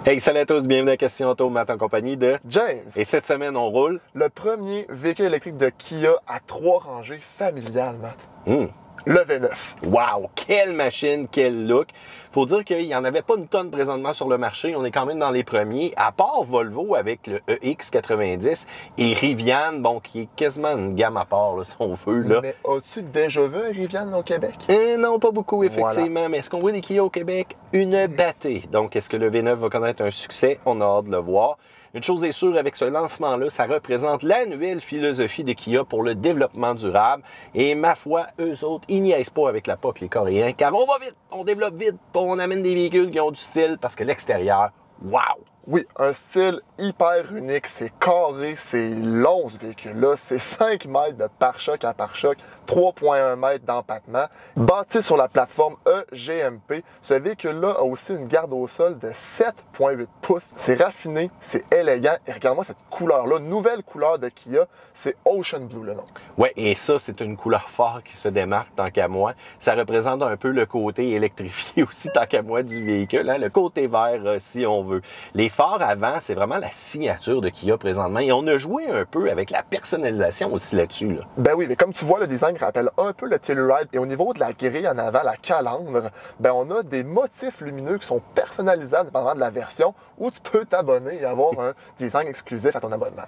Hey, salut à tous, bienvenue à Question Auto, Matt en compagnie de James. Et cette semaine, on roule. Le premier véhicule électrique de Kia à 3 rangées familiales, Matt. Hmm. Le V9. Wow, quelle machine, quel look. Faut dire qu'il n'y en avait pas une tonne présentement sur le marché. On est quand même dans les premiers, à part Volvo avec le EX90 et Rivian, bon, qui est quasiment une gamme à part, là, si on veut. Là. Mais as-tu déjà vu un Rivian au Québec? Non, pas beaucoup, effectivement. Voilà. Mais est-ce qu'on voit des Kia au Québec? Une bâtée. Donc, est-ce que le V9 va connaître un succès? On a hâte de le voir. Une chose est sûre, avec ce lancement-là, ça représente la nouvelle philosophie de Kia pour le développement durable. Et ma foi, eux autres, ils niaisent pas avec la POC, les Coréens, car on va vite, on développe vite, on amène des véhicules qui ont du style, parce que l'extérieur, wow! Oui, un style hyper unique, c'est carré, c'est long ce véhicule-là, c'est 5 mètres de pare-choc à pare-choc, 3,1 mètres d'empattement. Bâti sur la plateforme EGMP, ce véhicule-là a aussi une garde au sol de 7,8 pouces. C'est raffiné, c'est élégant, et regarde-moi cette couleur-là, nouvelle couleur de Kia, c'est Ocean Blue le nom. Ouais, et ça, c'est une couleur forte qui se démarque tant qu'à moi. Ça représente un peu le côté électrifié aussi tant qu'à moi du véhicule, hein? Le côté vert si on veut. Les phares avant, c'est vraiment la signature de Kia présentement. Et on a joué un peu avec la personnalisation aussi là-dessus. Là. Ben oui, mais comme tu vois, le design rappelle un peu le Telluride. Et au niveau de la grille en avant, la calandre, ben on a des motifs lumineux qui sont personnalisables dépendamment de la version où tu peux t'abonner et avoir un design exclusif à ton abonnement.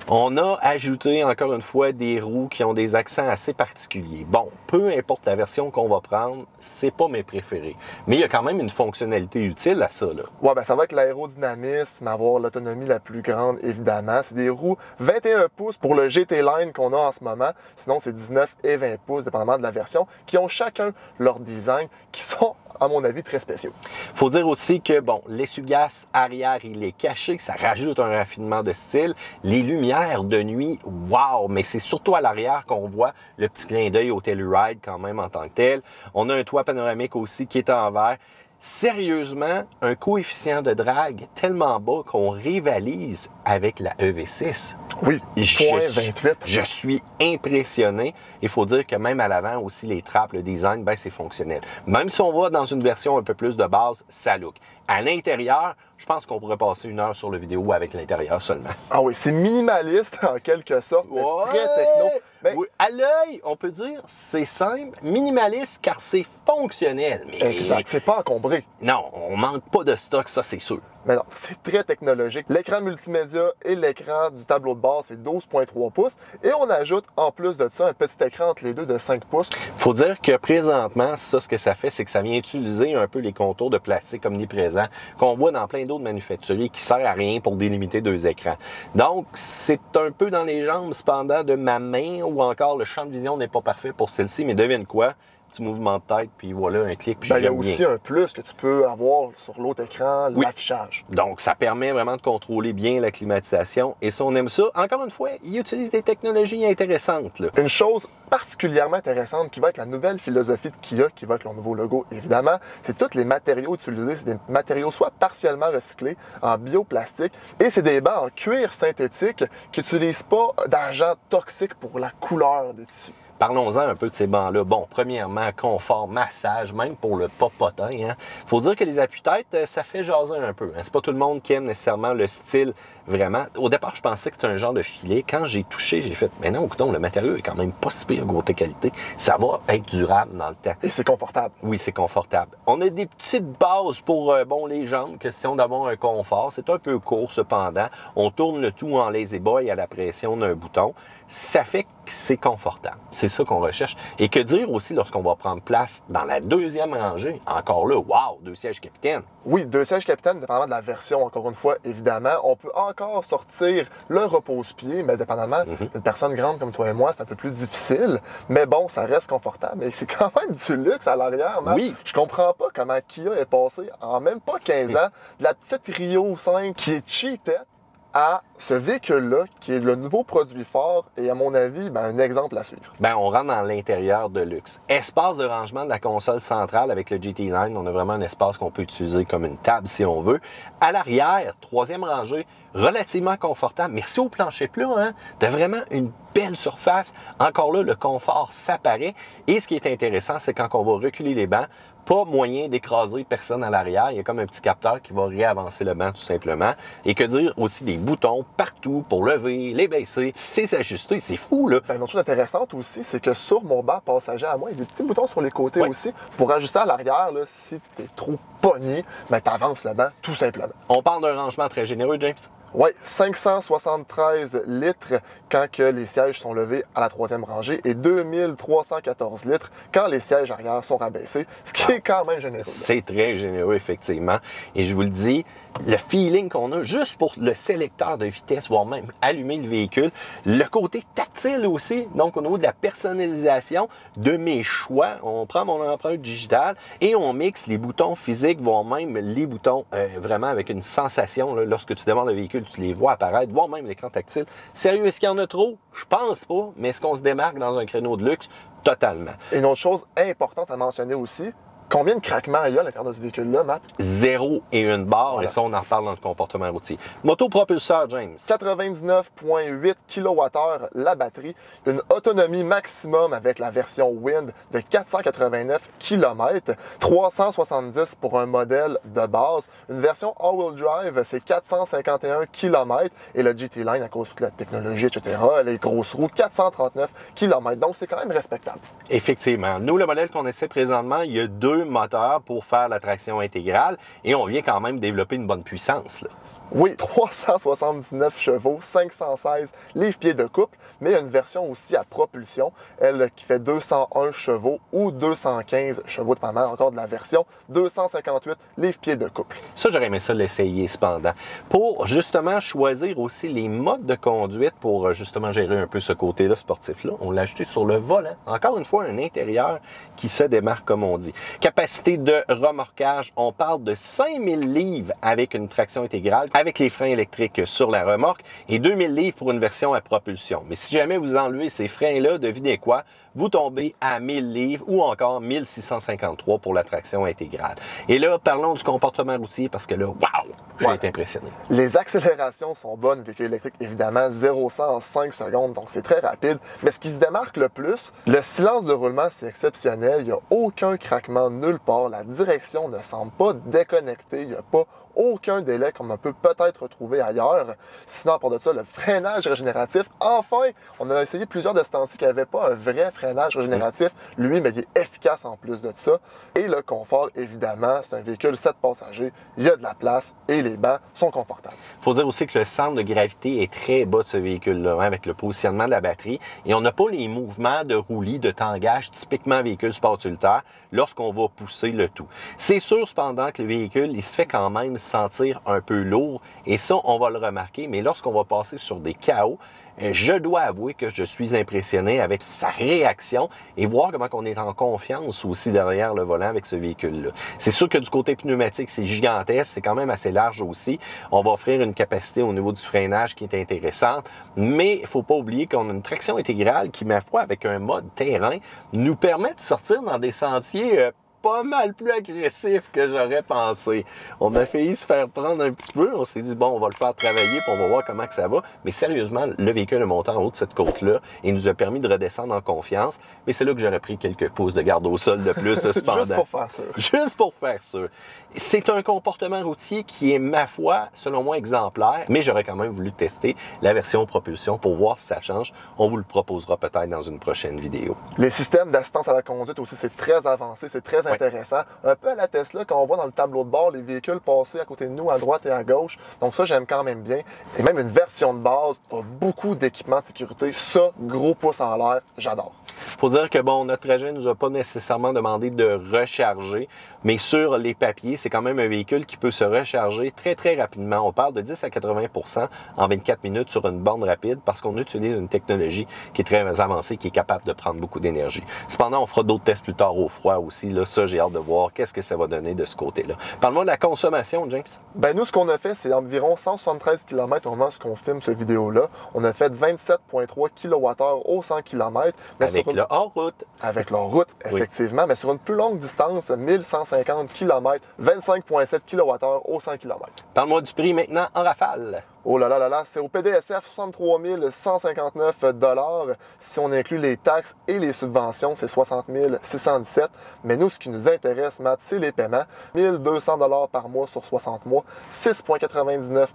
On a ajouté encore une fois des roues qui ont des accents assez particuliers. Bon, peu importe la version qu'on va prendre, c'est pas mes préférés. Mais il y a quand même une fonctionnalité utile à ça. Là. Ouais, ben ça va avec l'aérodynamisme, avoir l'autonomie la plus grande, évidemment. C'est des roues 21 pouces pour le GT Line qu'on a en ce moment. Sinon, c'est 19 et 20 pouces, dépendamment de la version, qui ont chacun leur design, qui sont, à mon avis, très spéciaux. Faut dire aussi que, bon, l'essuie-glace arrière, il est caché, ça rajoute un raffinement de style. Les lumières de nuit, wow! Mais c'est surtout à l'arrière qu'on voit le petit clin d'œil au Telluride quand même en tant que tel. On a un toit panoramique aussi qui est en verre. Sérieusement, un coefficient de drague tellement bas qu'on rivalise avec la EV6. Oui, 0,28. Je suis impressionné. Il faut dire que même à l'avant aussi, les trappes, le design, ben c'est fonctionnel. Même si on va dans une version un peu plus de base, ça look. À l'intérieur, je pense qu'on pourrait passer 1 heure sur la vidéo avec l'intérieur seulement. Ah oui, c'est minimaliste en quelque sorte, mais très techno. Ben, oui, à l'œil, on peut dire, c'est simple, minimaliste car c'est fonctionnel. Mais exact, c'est pas encombré. Non, on manque pas de stock, ça c'est sûr. Mais non, c'est très technologique. L'écran multimédia et l'écran du tableau de bord, c'est 12,3 pouces. Et on ajoute, en plus de ça, un petit écran entre les deux de 5 pouces. Faut dire que présentement, ça, ce que ça fait, c'est que ça vient utiliser un peu les contours de plastique omniprésents qu'on voit dans plein d'autres manufacturiers qui servent à rien pour délimiter 2 écrans. Donc, c'est un peu dans les jambes, cependant, de ma main ou encore le champ de vision n'est pas parfait pour celle-ci. Mais devine quoi? Petit mouvement de tête, puis voilà, un clic, puis il y a bien. aussi un plus que tu peux avoir sur l'autre écran, oui. l'affichage. Donc, ça permet vraiment de contrôler bien la climatisation. Et ça, on aime ça. Encore une fois, ils utilisent des technologies intéressantes. Là. Une chose particulièrement intéressante qui va être la nouvelle philosophie de Kia, qui va être leur nouveau logo, évidemment, c'est tous les matériaux utilisés. C'est des matériaux soit partiellement recyclés en bioplastique et c'est des bancs en cuir synthétique qui n'utilisent pas d'agents toxiques pour la couleur des tissus. Parlons-en un peu de ces bancs-là. Bon, premièrement, confort, massage, même pour le popotin. Hein. Faut dire que les appuis-têtes, ça fait jaser un peu. Hein. C'est pas tout le monde qui aime nécessairement le style vraiment. Au départ, je pensais que c'était un genre de filet. Quand j'ai touché, j'ai fait, mais non, écoutez, le matériau est quand même pas si pire côté qualité. Ça va être durable dans le temps. Et c'est confortable. Oui, c'est confortable. On a des petites bases pour bon, les jambes, question d'avoir un confort. C'est un peu court cependant. On tourne le tout en lazy boy à la pression d'un bouton. Ça fait que c'est confortable. C'est ça qu'on recherche. Et que dire aussi lorsqu'on va prendre place dans la deuxième rangée? Encore là, wow, 2 sièges capitaine. Oui, 2 sièges capitaine, dépendamment de la version, encore une fois, évidemment. On peut encore sortir le repose-pied, mais dépendamment d'une personne grande comme toi et moi, c'est un peu plus difficile. Mais bon, ça reste confortable. Et c'est quand même du luxe à l'arrière, Matt. Oui. Je comprends pas comment Kia est passé en même pas 15 ans de la petite Rio 5 qui est cheapette à ce véhicule-là, qui est le nouveau produit fort et, à mon avis, un exemple à suivre. On rentre dans l'intérieur de luxe. Espace de rangement de la console centrale avec le GT Line. On a vraiment un espace qu'on peut utiliser comme une table si on veut. À l'arrière, 3e rangée, relativement confortable. Merci au plancher plat, hein? De vraiment une belle surface. Encore là, le confort s'apparaît. Et ce qui est intéressant, c'est quand on va reculer les bancs, pas moyen d'écraser personne à l'arrière. Il y a comme un petit capteur qui va réavancer le banc tout simplement. Et que dire aussi des boutons partout pour lever, les baisser. C'est s'ajuster, c'est fou là. Une autre chose intéressante aussi, c'est que sur mon banc passager à moi, il y a des petits boutons sur les côtés aussi pour ajuster à l'arrière. Si tu es trop pogné, tu avances le banc tout simplement. On parle d'un rangement très généreux, James. Oui, 573 litres quand que les sièges sont levés à la troisième rangée et 2314 litres quand les sièges arrière sont rabaissés, ce qui est quand même généreux. C'est très généreux, effectivement. Et je vous le dis, le feeling qu'on a juste pour le sélecteur de vitesse, voire même allumer le véhicule, le côté tactile aussi, donc au niveau de la personnalisation de mes choix, on prend mon empreinte digitale et on mixe les boutons physiques, voire même les boutons vraiment avec une sensation. Là, lorsque tu démarres le véhicule, tu les vois apparaître, voire même l'écran tactile. Sérieux, est-ce qu'il y en a trop? Je pense pas, mais est-ce qu'on se démarque dans un créneau de luxe? Totalement. Et une autre chose importante à mentionner aussi, combien de craquements il y a à l'intérieur de ce véhicule-là, Matt? 0 et 1 barre, voilà. Et ça, on en reparle dans le comportement routier. Motopropulseur, James. 99,8 kWh la batterie, une autonomie maximum avec la version Wind de 489 km, 370 pour un modèle de base. Une version all-wheel drive, c'est 451 km et le GT Line, à cause de toute la technologie, etc., les grosses roues, 439 km. Donc, c'est quand même respectable. Effectivement. Nous, le modèle qu'on essaie présentement, il y a 2 moteurs pour faire la traction intégrale et on vient quand même développer une bonne puissance, là. Oui, 379 chevaux, 516 livres-pieds de couple, mais il y a une version aussi à propulsion, elle qui fait 201 chevaux ou 215 chevaux, dépendamment encore de la version, 258 livres-pieds de couple. Ça, j'aurais aimé ça l'essayer cependant. Pour justement choisir aussi les modes de conduite pour justement gérer un peu ce côté-là sportif-là, on l'a ajouté sur le volant. Encore une fois, un intérieur qui se démarque comme on dit. Capacité de remorquage, on parle de 5000 livres avec une traction intégrale, avec les freins électriques sur la remorque et 2000 livres pour une version à propulsion. Mais si jamais vous enlevez ces freins-là, devinez quoi? Vous tombez à 1000 livres ou encore 1653 pour la traction intégrale. Et là, parlons du comportement routier parce que là, waouh, j'ai été impressionné. Les accélérations sont bonnes, véhicule électrique, évidemment, 0-100 en 5 secondes, donc c'est très rapide. Mais ce qui se démarque le plus, le silence de roulement, c'est exceptionnel. Il n'y a aucun craquement nulle part. La direction ne semble pas déconnectée. Il n'y a pas aucun délai comme on peut peut-être retrouver ailleurs. Sinon, à part de ça, le freinage régénératif, enfin, on a essayé plusieurs de ce temps-ci qui n'avaient pas un vrai freinage régénératif. Lui, mais il est efficace en plus de ça. Et le confort, évidemment, c'est un véhicule 7 passagers, il y a de la place et les bancs sont confortables. Il faut dire aussi que le centre de gravité est très bas de ce véhicule-là, hein, avec le positionnement de la batterie. Et on n'a pas les mouvements de roulis, de tangage, typiquement véhicule sport utilitaire, lorsqu'on va pousser le tout. C'est sûr, cependant, que le véhicule, il se fait quand même sentir un peu lourd. Et ça, on va le remarquer. Mais lorsqu'on va passer sur des chaos, je dois avouer que je suis impressionné avec sa réaction et voir comment on est en confiance aussi derrière le volant avec ce véhicule-là. C'est sûr que du côté pneumatique, c'est gigantesque, c'est quand même assez large aussi. On va offrir une capacité au niveau du freinage qui est intéressante, mais il ne faut pas oublier qu'on a une traction intégrale qui, ma foi, avec un mode terrain, nous permet de sortir dans des sentiers pas mal plus agressif que j'aurais pensé. On a failli se faire prendre un petit peu. On s'est dit, bon, on va le faire travailler puis on va voir comment que ça va. Mais sérieusement, le véhicule est monté en haut de cette côte-là et nous a permis de redescendre en confiance. Mais c'est là que j'aurais pris quelques pouces de garde au sol de plus, cependant. Juste pour faire sûr. Juste pour faire sûr. C'est un comportement routier qui est, ma foi, selon moi, exemplaire. Mais j'aurais quand même voulu tester la version propulsion pour voir si ça change. On vous le proposera peut-être dans une prochaine vidéo. Les systèmes d'assistance à la conduite aussi, c'est très avancé, c'est très intéressant. Un peu à la Tesla, quand on voit dans le tableau de bord les véhicules passer à côté de nous, à droite et à gauche. Donc ça, j'aime quand même bien. Et même une version de base a beaucoup d'équipements de sécurité. Ça, gros pouce en l'air, j'adore. Faut dire que bon, notre trajet nous a pas nécessairement demandé de recharger, mais sur les papiers, c'est quand même un véhicule qui peut se recharger très, très rapidement. On parle de 10 à 80% en 24 minutes sur une borne rapide parce qu'on utilise une technologie qui est très avancée, qui est capable de prendre beaucoup d'énergie. Cependant, on fera d'autres tests plus tard au froid aussi. Là, ça, j'ai hâte de voir qu'est-ce que ça va donner de ce côté-là. Parle-moi de la consommation, James. Ben nous, ce qu'on a fait, c'est environ 173 km au moment où on filme cette vidéo-là. On a fait 27,3 kWh au 100 km. Avec le hors-route. Avec leur route, effectivement. Oui. Mais sur une plus longue distance, 1150 km, 25,7 kWh au 100 km. Parle-moi du prix maintenant en rafale. Oh là là là là, c'est au PDSF 63 159 $. Si on inclut les taxes et les subventions, c'est 60 617. Mais nous, ce qui nous intéresse, Matt, c'est les paiements. 1 200 $ par mois sur 60 mois, 6,99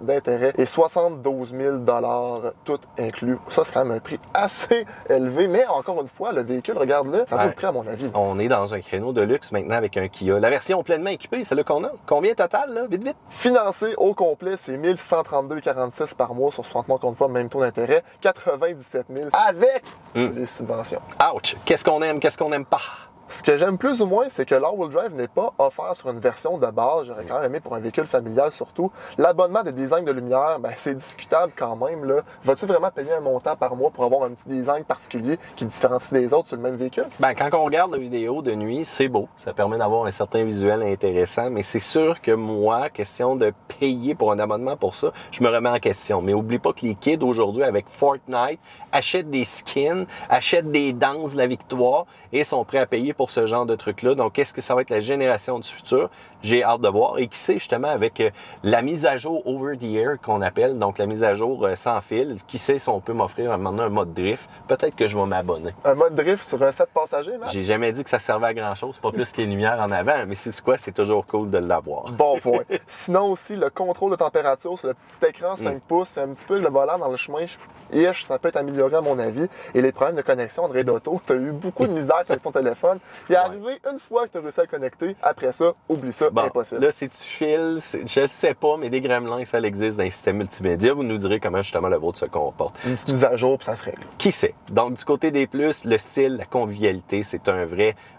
% d'intérêt et 72 000 $ tout inclus. Ça, c'est quand même un prix assez élevé. Mais encore une fois, le véhicule, regarde-le, ça vaut le prix à mon avis. On est dans un créneau de luxe maintenant avec un Kia. La version pleinement équipée, c'est là qu'on a. Combien total, là? Vite, vite. Financé au complet, c'est 1132,46 par mois sur 60 mois, encore une fois, même taux d'intérêt, 97 000 avec les subventions. Ouch! Qu'est-ce qu'on aime, qu'est-ce qu'on n'aime pas? Ce que j'aime plus ou moins, c'est que l'all-wheel drive n'est pas offert sur une version de base. J'aurais quand même aimé pour un véhicule familial surtout. L'abonnement de design de lumière, ben, c'est discutable quand même, là. Vas-tu vraiment payer un montant par mois pour avoir un petit design particulier qui différencie des autres sur le même véhicule? Ben, quand on regarde la vidéo de nuit, c'est beau. Ça permet d'avoir un certain visuel intéressant. Mais c'est sûr que moi, question de payer pour un abonnement pour ça, je me remets en question. Mais oublie pas que les kids aujourd'hui, avec Fortnite, achètent des skins, achètent des danses de la victoire et sont prêts à payer pour ce genre de trucs-là. Donc, est-ce que ça va être la génération du futur? J'ai hâte de voir. Et qui sait, justement, avec la mise à jour over the air qu'on appelle, donc la mise à jour sans fil, qui sait si on peut m'offrir maintenant un mode drift? Peut-être que je vais m'abonner. Un mode drift sur un 7 passagers, Matt? J'ai jamais dit que ça servait à grand-chose, pas plus que les lumières en avant, mais c'est quoi? C'est toujours cool de l'avoir. Bon point. Sinon aussi, le contrôle de température sur le petit écran 5 pouces, c'est un petit peu le volant dans le chemin. Ça peut être amélioré à mon avis. Et les problèmes de connexion, André D'auto, tu as eu beaucoup de misère avec ton téléphone. Il est arrivé une fois que tu as réussi à le connecter. Après ça, oublie ça, impossible. Là, si tu files, je ne sais pas, mais des gremlins, ça existe dans les systèmes multimédia. Vous nous direz comment justement le vôtre se comporte. Une petite mise à jour, puis ça se règle. Qui sait? Donc, du côté des plus, le style, la convivialité, c'est un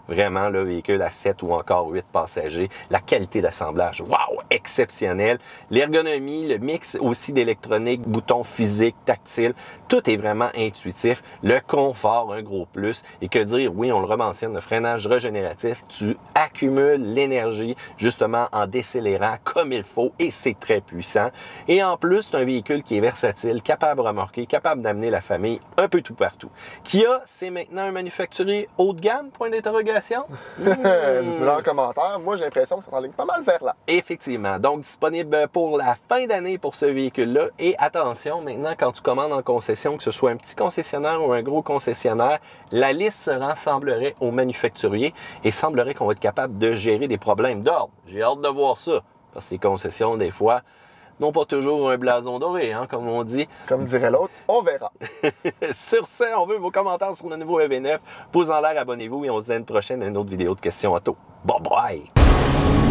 vraiment, le véhicule à 7 ou encore 8 passagers. La qualité d'assemblage, wow, exceptionnelle. L'ergonomie, le mix aussi d'électronique, boutons physiques, tactiles, tout est vraiment intuitif. Le confort, un gros plus. Et que dire, oui, on le rementionne, le freinage régénératif, tu accumules l'énergie justement en décélérant comme il faut et c'est très puissant. Et en plus, c'est un véhicule qui est versatile, capable de remorquer, capable d'amener la famille un peu tout partout. Kia, c'est maintenant un manufacturier haut de gamme, point d'interrogation? Dites-le en commentaire. Moi, j'ai l'impression que ça s'enligne pas mal vers là. Effectivement. Donc, disponible pour la fin d'année pour ce véhicule-là. Et attention, maintenant, quand tu commandes en concession, que ce soit un petit concessionnaire ou un gros concessionnaire, la liste se rassemblerait au manufacturier et semblerait qu'on va être capable de gérer des problèmes d'ordre. J'ai hâte de voir ça. Parce que les concessions, des fois, n'ont pas toujours un blason doré, hein, comme on dit. Comme dirait l'autre, on verra. Sur ce, on veut vos commentaires sur le nouveau EV9. Pouce en l'air, abonnez-vous et on se dit à une prochaine, une autre vidéo de questions auto. Bye bye!